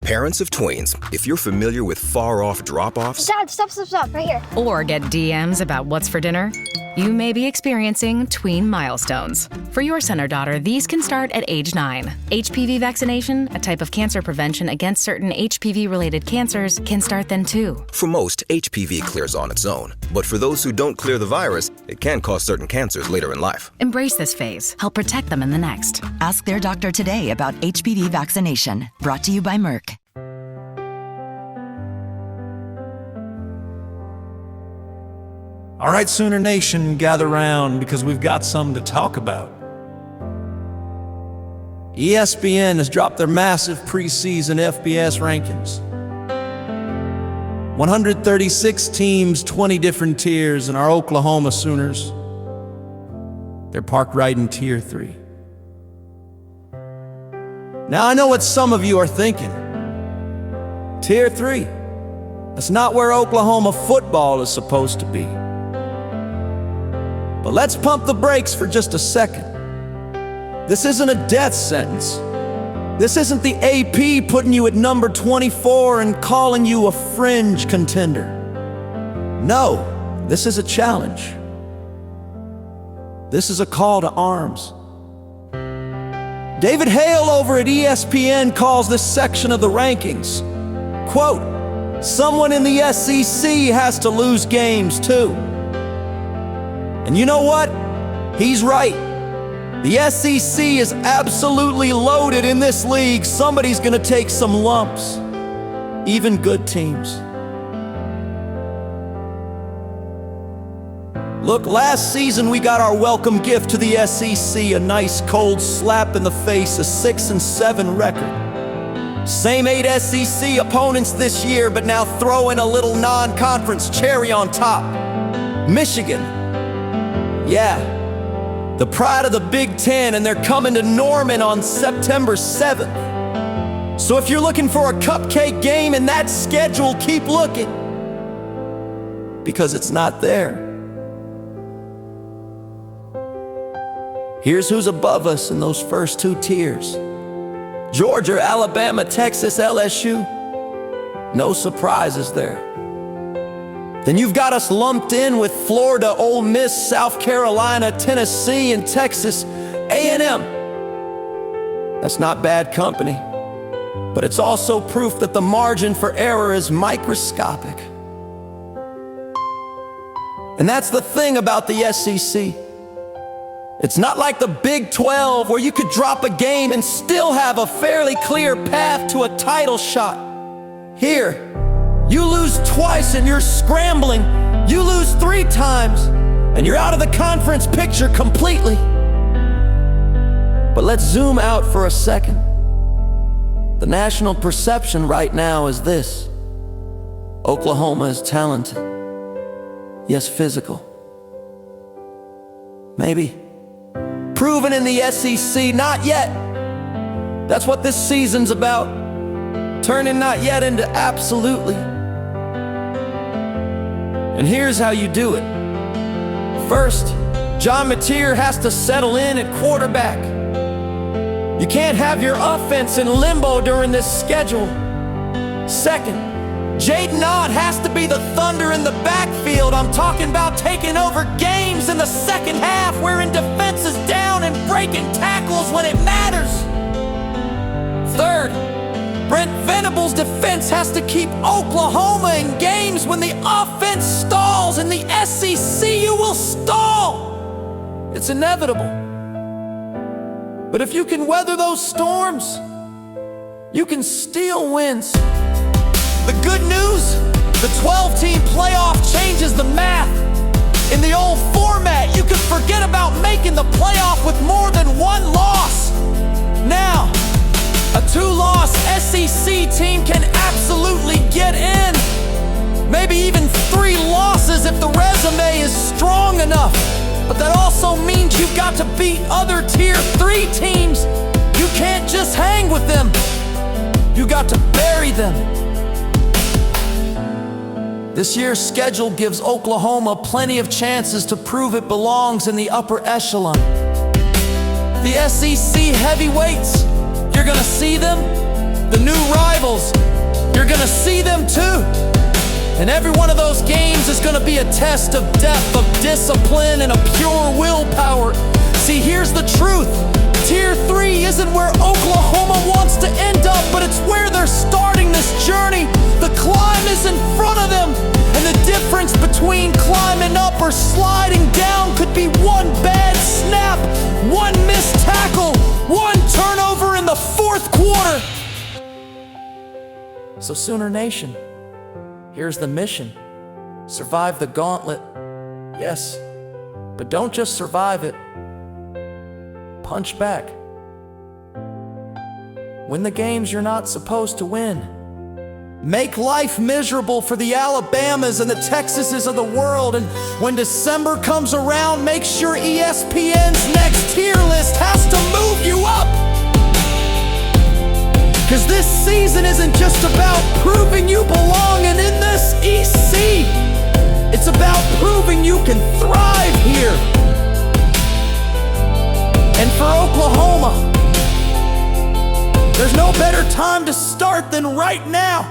Parents of tweens, if you're familiar with far-off drop-offs... Dad, stop, right here. Or get DMs about what's for dinner, you may be experiencing tween milestones. For your son or daughter, these can start at age 9. HPV vaccination, a type of cancer prevention against certain HPV-related cancers, can start then too. For most, HPV clears on its own. But for those who don't clear the virus, it can cause certain cancers later in life. Embrace this phase. Help protect them in the next. Ask their doctor today about HPV vaccination. Brought to you by Merck. All right, Sooner Nation, gather round because we've got something to talk about. ESPN has dropped their massive preseason FBS rankings. 136 teams, 20 different tiers, and our Oklahoma Sooners, they're parked right in Tier 3. Now, I know what some of you are thinking. Tier 3, that's not where Oklahoma football is supposed to be. But let's pump the brakes for just a second. This isn't a death sentence. This isn't the AP putting you at number 24 and calling you a fringe contender. No, this is a challenge. This is a call to arms. David Hale over at ESPN calls this section of the rankings, quote, someone in the S.E.C. has to lose games too. And you know what? He's right. The S.E.C. is absolutely loaded in this league. Somebody's gonna take some lumps, even good teams. Look, last season we got our welcome gift to the S.E.C., a nice cold slap in the face, a 6-7 record. Same 8 S.E.C. opponents this year, but now throw in a little non-conference cherry on top. Michigan. Yeah, the pride of the Big Ten, and they're coming to Norman on September 7th. So if you're looking for a cupcake game in that schedule, keep looking, because it's not there. Here's who's above us in those first 2 tiers. Georgia, Alabama, Texas, LSU. No surprises there. Then you've got us lumped in with Florida, Ole Miss, South Carolina, Tennessee, and Texas A&M. That's not bad company, but it's also proof that the margin for error is microscopic. And that's the thing about the S.E.C. It's not like the Big 12 where you could drop a game and still have a fairly clear path to a title shot. Here, you lose twice and you're scrambling. You lose 3 times and you're out of the conference picture completely. But let's zoom out for a second. The national perception right now is this: Oklahoma is talented, yes, physical. Maybe. Proven in the S.E.C., not yet. That's what this season's about. Turning not yet into absolutely. And here's how you do it. First, John Mateer has to settle in at quarterback. You can't have your offense in limbo during this schedule. Second, Jaden Ott has to be the thunder in the backfield. I'm talking about taking over games in the second half, wearing defenses down and breaking tackles when it matters. Third, Brent Venables' defense has to keep Oklahoma in games when the offense stalls. In the S.E.C., you will stall. It's inevitable. But if you can weather those storms, you can steal wins. The good news, the 12-team playoff changes the math. In the old format, you could forget about making the playoff with more than 1 loss. Now, a 2-loss S.E.C. team can absolutely get in. Maybe even 3 losses if the resume is strong enough. But that also means you've got to beat other Tier 3 teams. You can't just hang with them. You got to bury them. This year's schedule gives Oklahoma plenty of chances to prove it belongs in the upper echelon. The S.E.C. heavyweights, you're gonna see them, the new rivals, And every one of those games is gonna be a test of depth, of discipline, and of pure willpower. See, here's the truth. Tier 3 isn't where Oklahoma wants to end up, but it's where they're starting this journey. The climb is in front of them, and the difference between climbing up or sliding down could be one bad snap, one missed tackle, one turnover in the fourth quarter. So Sooner Nation, here's the mission. Survive the gauntlet, yes, but don't just survive it. Punch back. Win the games you're not supposed to win. Make life miserable for the Alabamas and the Texases of the world. And when December comes around, make sure ESPN's next tier list has to move you up. 'Cause this season isn't just about proving you belong in this S.E.C. It's about proving you can thrive here. And for Oklahoma, there's no better time to start than right now.